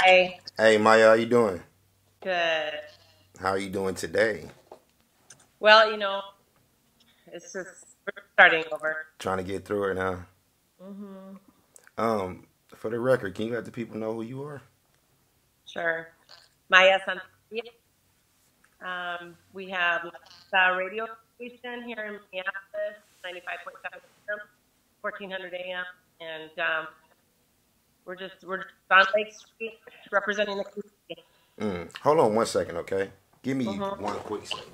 Hey, Hey Maya, how you doing? good. How are you doing today? Well, it's just we're starting over. Trying to get through it now. Hmm. Um, for the record, can you let the people know who you are? Sure. Maya Santamaria. We have a radio station here in Minneapolis, 95.7 FM, 1400 AM, and we're just on Lake Street representing the community. Hold on one second, okay? Give me Hmm. one quick second.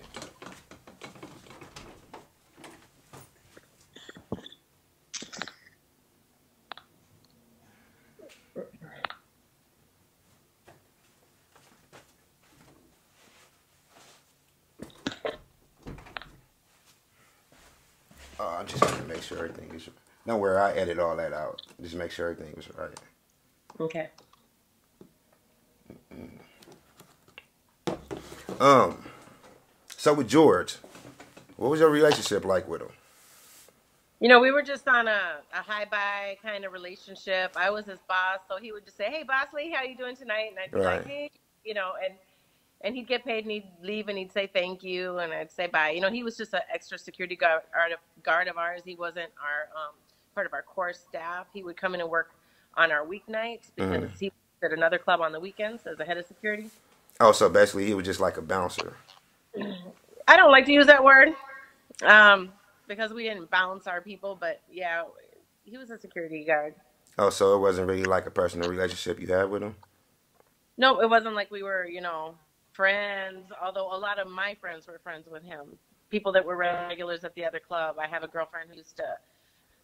I just want to make sure everything is. Don't worry, I edit all that out. Just make sure everything was right. Okay. Um, so with George, what was your relationship like with him? We were just on a high bye kind of relationship. I was his boss, so he would just say, "Hey, boss lady, how you doing tonight?" And I'd be like, Right. "Hey," and he'd get paid and he'd leave and he'd say thank you and I'd say bye. He was just an extra security guard of ours. He wasn't our part of our core staff. He would come in and work on our weeknights because Mm-hmm. he was at another club on the weekends as a head of security. Oh, so basically he was just like a bouncer. I don't like to use that word um, because we didn't bounce our people, but yeah, he was a security guard. Oh, so it wasn't really like a personal relationship you had with him? No, it wasn't like we were, friends, although a lot of my friends were friends with him. People that were regulars at the other club. I have a girlfriend who used to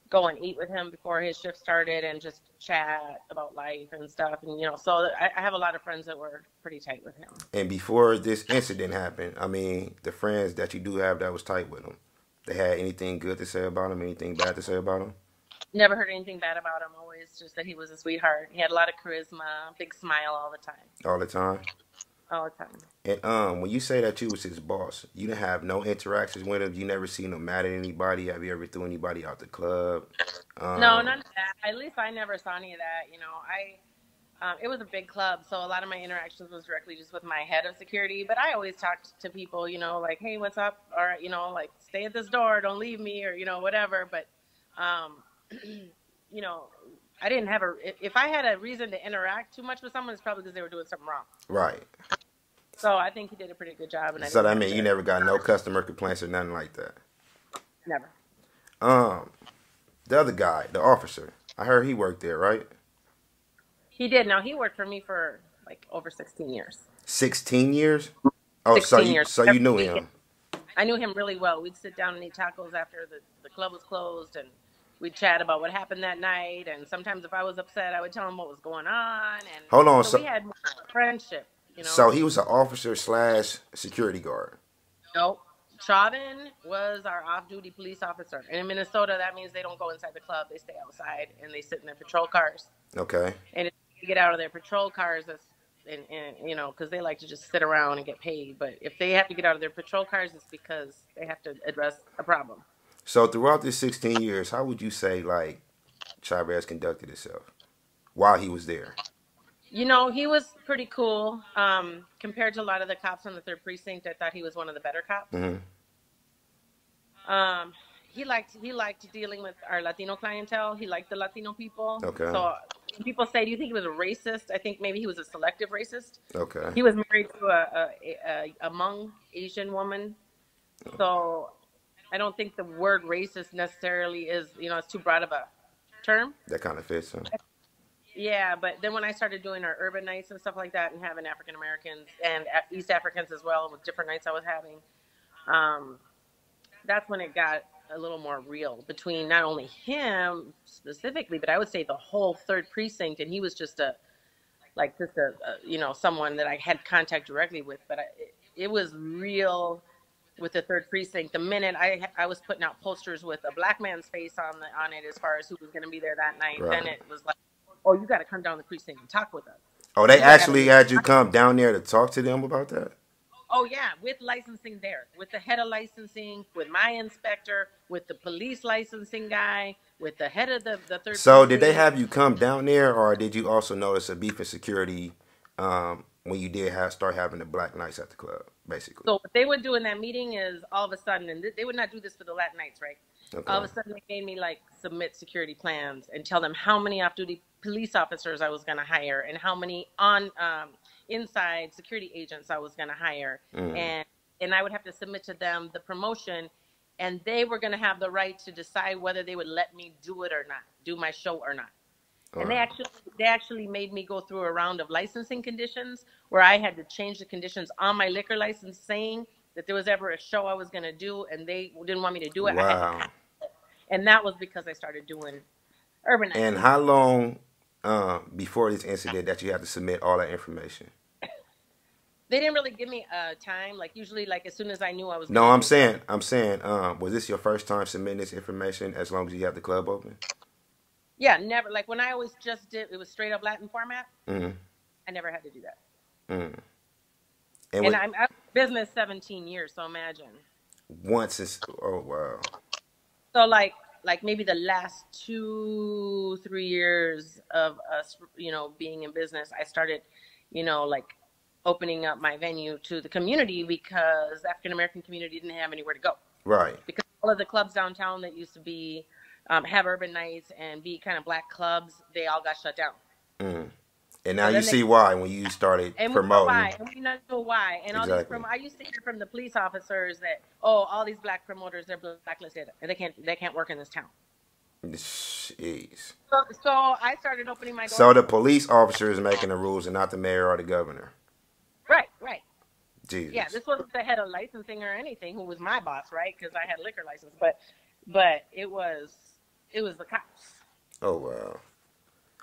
go and eat with him before his shift started and just chat about life and stuff. And, so I have a lot of friends that were pretty tight with him. And before this incident happened, I mean, the friends that you do have that was tight with him, they had anything good to say about him, anything bad to say about him? Never heard anything bad about him. Always just that he was a sweetheart. He had a lot of charisma, big smile all the time. All the time? All the time. And when you say that you was his boss, you didn't have no interactions with him. You never seen him mad at anybody. Have you ever threw anybody out the club? No, Um, none of that. At least I never saw any of that. It was a big club, so a lot of my interactions was directly just with my head of security. But I always talked to people, like, "Hey, what's up?" Or like, "Stay at this door, don't leave me," or whatever. But, um, you know, I didn't have a. If I had a reason to interact too much with someone, it's probably because they were doing something wrong. right. So I think he did a pretty good job, and I So didn't that have mean you to. never got no customer complaints or nothing like that. Never. Um, the other guy, the officer, I heard he worked there, right? He did. Now he worked for me for like over 16 years. 16 years. Oh, so 16 you years. so you Every knew weekend. him. I knew him really well. We'd sit down and eat tacos after the club was closed, and we'd chat about what happened that night. And sometimes, if I was upset, I would tell him what was going on. And Hold on. so we had more of a friendship. So he was an officer slash security guard. Nope. Chauvin was our off duty police officer. And in Minnesota, that means they don't go inside the club, they stay outside and they sit in their patrol cars. Okay. And if they get out of their patrol cars, because they like to just sit around and get paid. But if they have to get out of their patrol cars, it's because they have to address a problem. So throughout this 16 years, how would you say like Chavez conducted himself while he was there? He was pretty cool. Compared to a lot of the cops on the third precinct, I thought he was one of the better cops. Hmm. Um, he liked dealing with our Latino clientele. He liked the Latino people. Okay. So when people say, "Do you think he was a racist?" I think maybe he was a selective racist. Okay. He was married to a Hmong Asian woman, so I don't think the word racist necessarily is, it's too broad of a term. That kind of fits him. Yeah, but then when I started doing our urban nights and stuff like that, and having African Americans and East Africans as well, with different nights I was having, um, that's when it got a little more real between not only him specifically, but I would say the whole third precinct. And he was just someone that I had contact directly with. But it was real with the third precinct. The minute I was putting out posters with a black man's face on it as far as who was going to be there that night, then Right. it was like, "Oh, you got to come down the precinct and talk with us. Oh, they You got to have a actually meeting." had you come down there to talk to them about that? Oh yeah, with licensing there, with the head of licensing, with my inspector, with the police licensing guy, with the head of the third So did they precinct. have you come down there, or did you also notice a beef in security when you did start having the black nights at the club, basically. So what they would do in that meeting is all of a sudden, and they would not do this for the Latin nights, right? All Okay. of a sudden, they made me like submit security plans and tell them how many off-duty police officers I was going to hire and how many on inside security agents I was going to hire, Mm. and I would have to submit to them the promotion, and they were going to have the right to decide whether they would let me do it or not, do my show or not. All And right. they actually made me go through a round of licensing conditions where I had to change the conditions on my liquor license, saying that there was ever a show I was going to do and they didn't want me to do it. I had to Wow. pass it. And that was because I started doing urban nights. And how long before this incident that you had to submit all that information? They didn't really give me a time. Like usually, like as soon as I knew I was going No, to I'm do it. saying, was this your first time submitting this information as long as you have the club open? Yeah, never. Like when I always just did, it was straight up Latin format. Mm-hmm. I never had to do that. Mm. And And with I'm business 17 years, so imagine. once it's, oh wow. So like maybe the last 2-3 years of us, being in business, I started, like opening up my venue to the community because the African American community didn't have anywhere to go. Right. Because all of the clubs downtown that used to be have urban nights and be kind of black clubs, they all got shut down. Mm. And now So you then they see why when you started and we know promoting. why, and we know why. And all these Exactly. I used to hear from the police officers that, oh, all these black promoters, they're blacklisted and they can't work in this town. Jeez. So I started opening my So doors. the police officer is making the rules and not the mayor or the governor. Right. Jesus. Yeah, this wasn't the head of licensing or anything who was my boss, right? Because I had a liquor license, but it was the cops. Oh wow.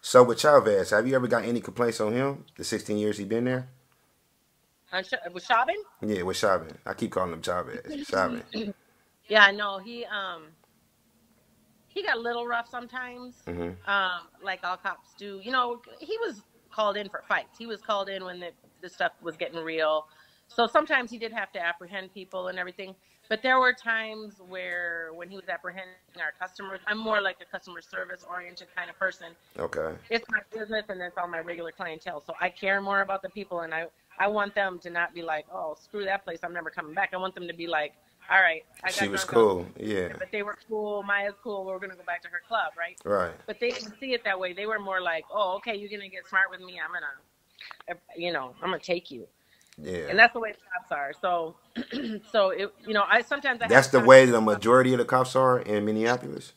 So with Chavez, have you ever got any complaints on him? The 16 years he been there? Was Chauvin? Yeah, with Chavez. I keep calling him Chavez. Chavez. Yeah, no, he got a little rough sometimes, Mm-hmm. like all cops do. He was called in for fights. He was called in when the stuff was getting real. So sometimes he did have to apprehend people and everything. But there were times when he was apprehending our customers, I'm more like a customer service oriented kind of person. Okay. It's my business and it's all my regular clientele. So I care more about the people, and I want them to not be like, oh, screw that place, I'm never coming back. I want them to be like, all right, I She got was drunk on, cool. Yeah. but they were cool. Maya's cool. We're going to go back to her club, right? Right. But they didn't see it that way. They were more like, oh, okay, you're going to get smart with me. I'm going to take you. Yeah. And that's the way the cops are. So, sometimes I That's have the way the majority of the cops are in Minneapolis.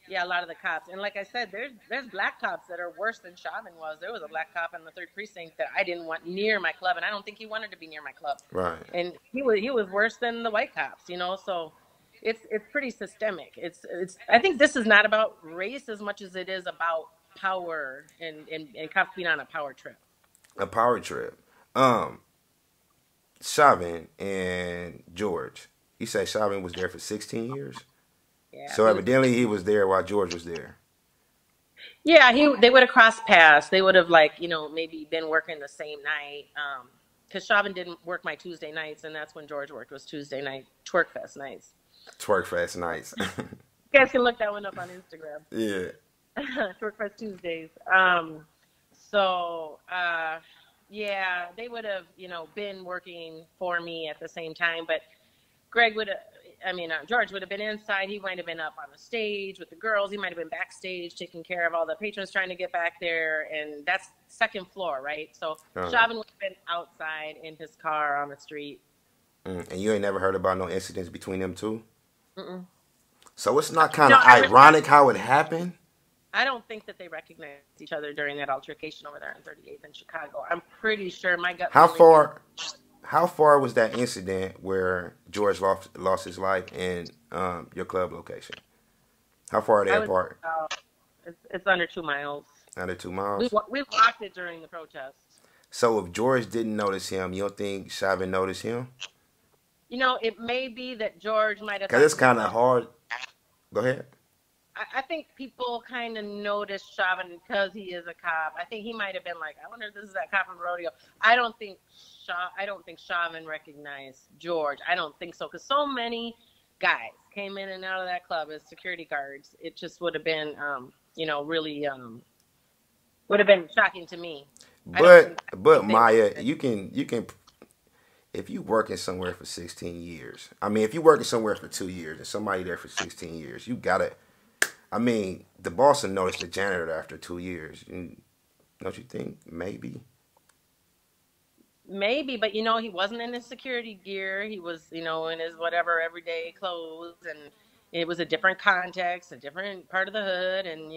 yeah, a lot of the cops. And like I said, there's black cops that are worse than Chauvin was. There was a black cop in the 3rd precinct that I didn't want near my club, and I don't think he wanted to be near my club. Right. And he was worse than the white cops, so it's pretty systemic. It's I think this is not about race as much as it is about power and cops being on a power trip. A power trip. Chauvin and George. You say Chauvin was there for 16 years? Yeah. So evidently he was there while George was there. Yeah, they would have crossed paths. They would have maybe been working the same night. Because Chauvin didn't work my Tuesday nights, and that's when George worked, was Tuesday night twerk fest nights. Twerk fast nights. You guys can look that one up on Instagram. Yeah. Twerk fest Tuesdays. Yeah, they would have, been working for me at the same time, but George would have been inside. He might have been up on the stage with the girls. He might have been backstage taking care of all the patrons trying to get back there. And that's 2nd floor, right? So Chauvin would have been outside in his car on the street. And you ain't never heard about no incidents between them two? Mm-mm. So it's not kind of ironic how it happened? I don't think that they recognized each other during that altercation over there on 38th in Chicago. I'm pretty sure my gut. How far was that incident where George lost his life in your club location? How far are they apart? It's under 2 miles. Under 2 miles? We walked it during the protests. So if George didn't notice him, you don't think Chauvin noticed him? It may be that George might have. Because it's kind of hard. Go ahead. I think people kind of noticed Chauvin because he is a cop. I think he might have been like, I wonder if this is that cop from the rodeo. I don't think Chauvin recognized George. I don't think so, because so many guys came in and out of that club as security guards. It just would have been, really would have been shocking to me. I don't think I But think they Maya, would. you can if you working somewhere for 16 years. I mean, if you working somewhere for 2 years and somebody there for 16 years, you gotta. I mean, the boss will notice the janitor after 2 years. Don't you think? Maybe. Maybe, but he wasn't in his security gear. He was, in his whatever everyday clothes, and it was a different context, a different part of the hood, and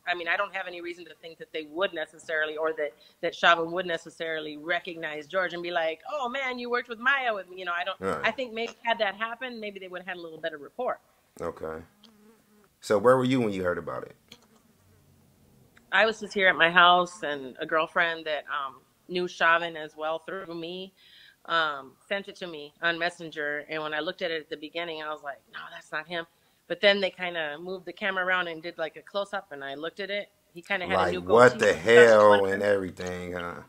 I mean, I don't have any reason to think that they would necessarily, or that Chauvin would necessarily recognize George and be like, "Oh man, you worked with Maya with me." I don't. All right. I think maybe had that happened, maybe they would have had a little better rapport. Okay. So where were you when you heard about it? I was just here at my house, and a girlfriend that knew Chauvin as well through me sent it to me on Messenger. And when I looked at it at the beginning, I was like, no, that's not him. But then they kind of moved the camera around and did like a close up, and I looked at it. He kind of had a Like new what goatee the when he started doing hell and it. everything, huh?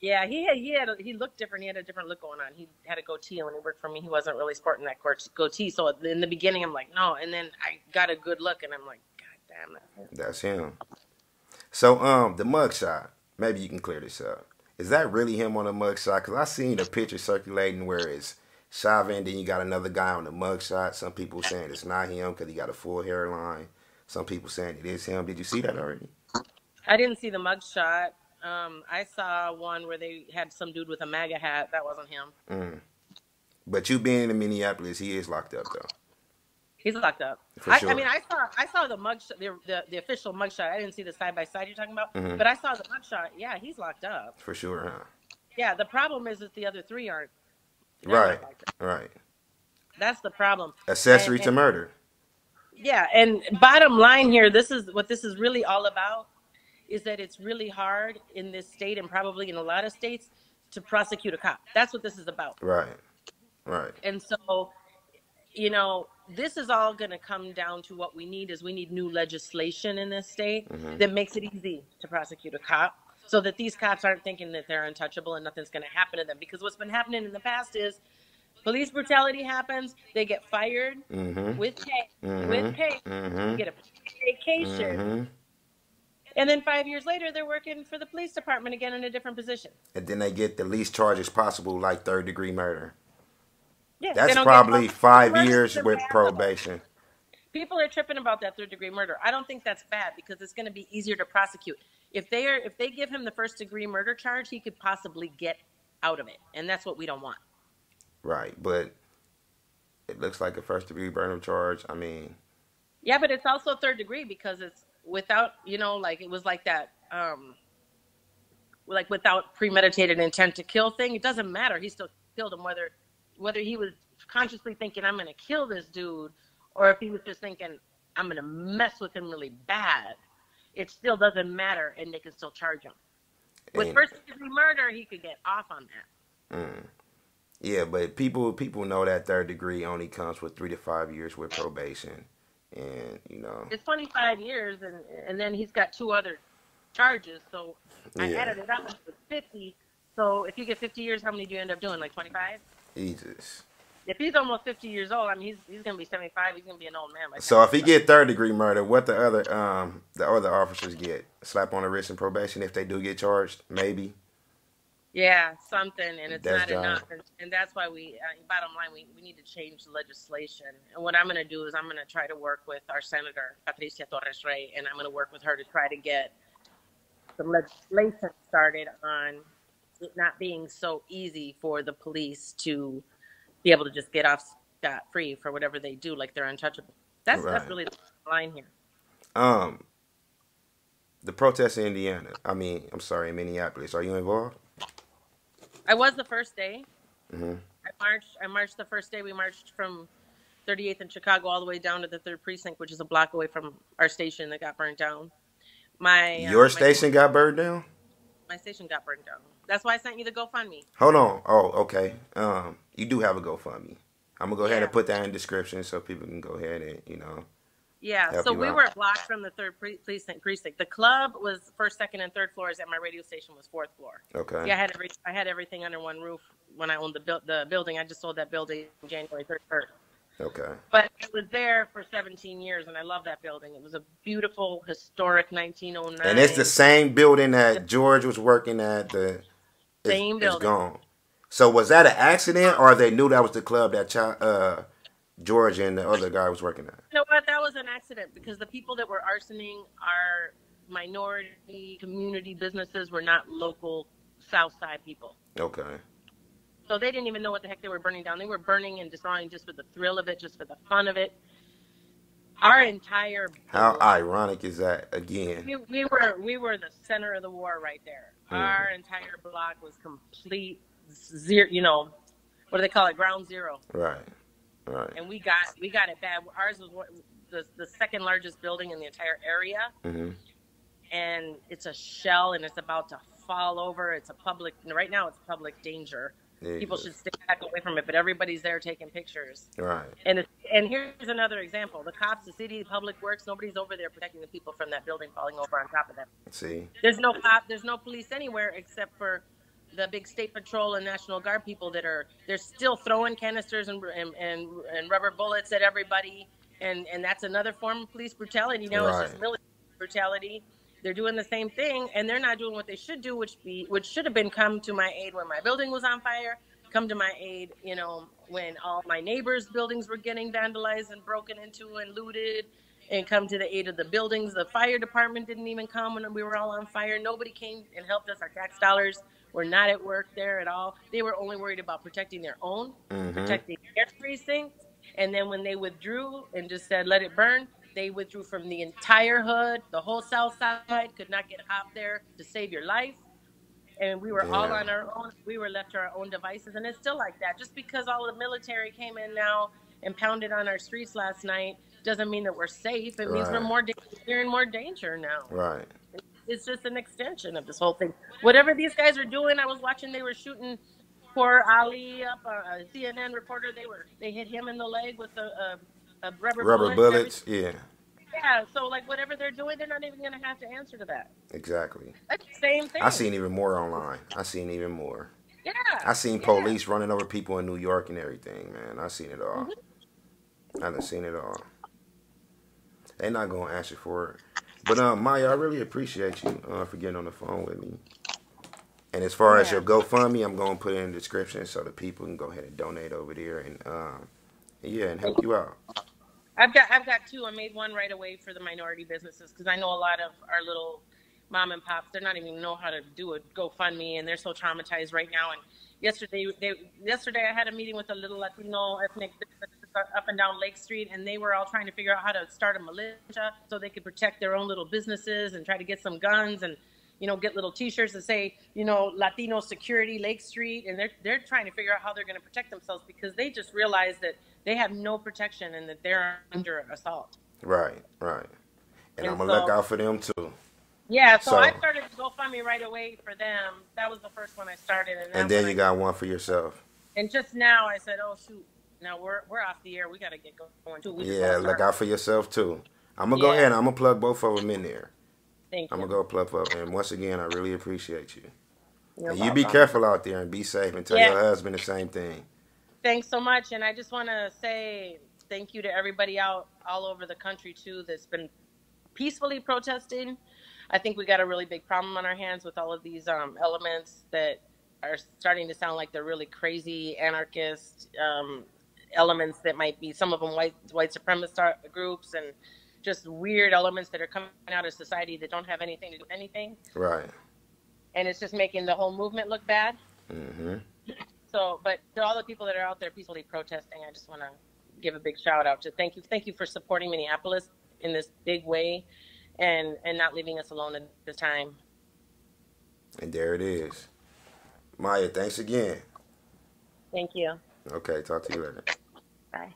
Yeah, he looked different. He had a different look going on. He had a goatee, and when he worked for me, he wasn't really sporting that goatee. So in the beginning, I'm like, no. And then I got a good look, and I'm like, God damn, that's him. That's him. So the mugshot. Maybe you can clear this up. Is that really him on the mugshot? Cause I seen the picture circulating where it's Chauvin, then you got another guy on the mugshot. Some people saying it's not him because he got a full hairline. Some people saying it is him. Did you see that already? I didn't see the mug shot. I saw one where they had some dude with a MAGA hat. That wasn't him. Mm. But you being in Minneapolis, he is locked up though, He's locked up. for I mean, sure. I saw the mug the official mug shot. I didn't see the side by side you're talking about, Hmm. but I saw the mug shot. Yeah, he's locked up. For sure, huh? Yeah, the problem is that the other three aren't. They're Right, not locked up. right. That's the problem. Accessory to And murder. yeah, and bottom line here, this is what this is really all about. Is that it's really hard in this state and probably in a lot of states to prosecute a cop. That's what this is about. Right, right. And so this is all going to come down to what we need is we need new legislation in this state Hmm. that makes it easy to prosecute a cop so that these cops aren't thinking that they're untouchable and nothing's going to happen to them. Because what's been happening in the past is police brutality happens, they get fired Hmm. with Hmm. pay, Hmm. get a vacation, Hmm. and then 5 years later, they're working for the police department again in a different position. And then they get the least charges possible, like third-degree murder. Yeah, they That's don't get probably third degree five murder. years It's with impassable. probation. People are tripping about that third degree murder. I don't think that's bad because it's going to be easier to prosecute. If they give him the first degree murder charge, he could possibly get out of it, and that's what we don't want. Right, but it looks like a first-degree murder charge. I mean, Yeah, but it's also third degree because it's without, like it was like that, like without premeditated intent to kill thing. It doesn't matter. He still killed him whether he was consciously thinking I'm going to kill this dude or if he was just thinking I'm going to mess with him really bad. It still doesn't matter, and they can still charge him. With and first degree murder, he could get off on that. mm, yeah, but people know that third degree only comes with 3 to 5 years with probation, and It's 25 years, and then he's got two other charges. So I yeah, added it up. It was 50. So if you get 50 years, how many do you end up doing? Like 25? Jesus. If he's almost 50 years old, I mean, he's going to be 75. He's going to be an old man by the time So he's if he done. get third-degree murder, what the other officers get? A slap on the wrist and probation if they do get charged, maybe. Yeah, something, and it's That's not job. enough. And that's why bottom line, we need to change the legislation. And what I'm going to do is I'm going to try to work with our Senator, Patricia Torres Rey, and I'm going to work with her to try to get some legislation started on it not being so easy for the police to be able to just get off scot free for whatever they do, like they're untouchable. That's Right. really the line here. Um, the protests in Indiana. I mean, I'm sorry, in Minneapolis. Are you involved? I was the first day. Hmm. I marched the first day. We marched from 38th in Chicago all the way down to the third precinct, which is a block away from our station that got burned down. My Your my station got burned down. my station got burned down. That's why I sent you the GoFundMe. Hold on. Oh, okay. You do have a GoFundMe. I'm gonna go ahead Yeah, and put that in the description so people can go ahead and yeah. help So you we out. were blocked from the third precinct. The club was first, second, and third floors, and my radio station was fourth floor. Okay. Yeah, I had everything under one roof when I owned the building. I just sold that building January 31st. Okay. But I was there for 17 years, and I love that building. It was a beautiful, historic And it's the 1909. same building The that George was working at. The same is building. gone. So was that an accident, or they knew that was the club that George and the other guy was working at? You know what? That was an accident because the people that were arsoning our minority community businesses were not local South Side people. Okay. So they didn't even know what the heck they were burning down. They were burning and destroying just for the thrill of it, just for the fun of it. Our entire How block, ironic is that again? we were the center of the war right there. Hmm. Our entire block was complete zero. You know, what do they call it? Ground zero. Right. Right. And we got it bad. Ours was the second largest building in the entire area, Hmm. and it's a shell, and it's about to fall over. It's a public right now. It's public danger. People should Jesus. stay back away from it, but everybody's there taking pictures. Right. And here's another example: the cops, the city, public works. Nobody's over there protecting the people from that building falling over on top of them. See. There's no cop. There's no police anywhere except for the big state patrol and National Guard people they're still throwing canisters and rubber bullets at everybody, and that's another form of police brutality. Now it's Right. just military brutality. They're doing the same thing, and they're not doing what they should do, which should have been come to my aid when my building was on fire. Come to my aid, when all my neighbors' buildings were getting vandalized and broken into and looted, and come to the aid of the buildings. The fire department didn't even come when we were all on fire. Nobody came and helped us. Our tax dollars were not at work there at all. They were only worried about protecting their own, Hmm. protecting their precincts. And then when they withdrew and just said, let it burn, they withdrew from the entire hood. The whole South Side could not get hot there to save your life. And we were all Damn. on our own. We were left to our own devices. And it's still like that. Just because all the military came in now and pounded on our streets last night doesn't mean that we're safe. It means Right. we're in more danger now. Right. It's just an extension of this whole thing. Whatever these guys are doing, I was watching. They were shooting poor Ali up. A CNN reporter. They hit him in the leg with a rubber Rubber bullet and everything. bullets. Yeah. Yeah. So like whatever they're doing, they're not even going to have to answer to that. Exactly. That's the same I thing. seen even more online. I seen even more. Yeah. I seen Yeah. police running over people in New York and everything, man. I seen it all. Hmm. I done seen it all. They not gonna answer for it. But Maya, I really appreciate you for getting on the phone with me. And as far as your Yeah. GoFundMe, I'm gonna put it in the description so that people can go ahead and donate over there and yeah, and help you out. I've got two. I made one right away for the minority businesses because I know a lot of our little mom and pops. They're not even know how to do a GoFundMe, and they're so traumatized right now. And yesterday I had a meeting with a little Latino ethnic businesses up and down Lake Street, and they were all trying to figure out how to start a militia so they could protect their own little businesses and try to get some guns and get little T-shirts that say Latino Security Lake Street, and they're trying to figure out how they're going to protect themselves because they just realized that they have no protection and that they're under assault. Right, right. And I'm And gonna look so, out for them too. yeah, so I So, started GoFundMe right away for them. That was the first one I started, and and then when then I you got one for yourself. and just now I said, oh shoot, now we're off the air. We got to get going too. We just Yeah, lost look our out for yourself too. I'm gonna go ahead yeah. and I'm gonna plug both of them in there. Thank I'm you. gonna go plug up. And once again, I really appreciate you. You're And you be welcome. careful out there and be safe and tell Yeah, your husband the same thing. thanks so much. And I just want to say thank you to everybody out all over the country too that's been peacefully protesting. I think we got a really big problem on our hands with all of these elements that are starting to sound like they're really crazy anarchist elements that might be some of them white supremacist groups and just weird elements that are coming out of society that don't have anything to do with anything, Right. and it's just making the whole movement look bad. Mm-hmm. So, but to all the people that are out there peacefully protesting, I just want to give a big shout out to thank you for supporting Minneapolis in this big way, and not leaving us alone at this time. And there it is. Maya, thanks again. Thank you. Okay, talk to you later. Bye.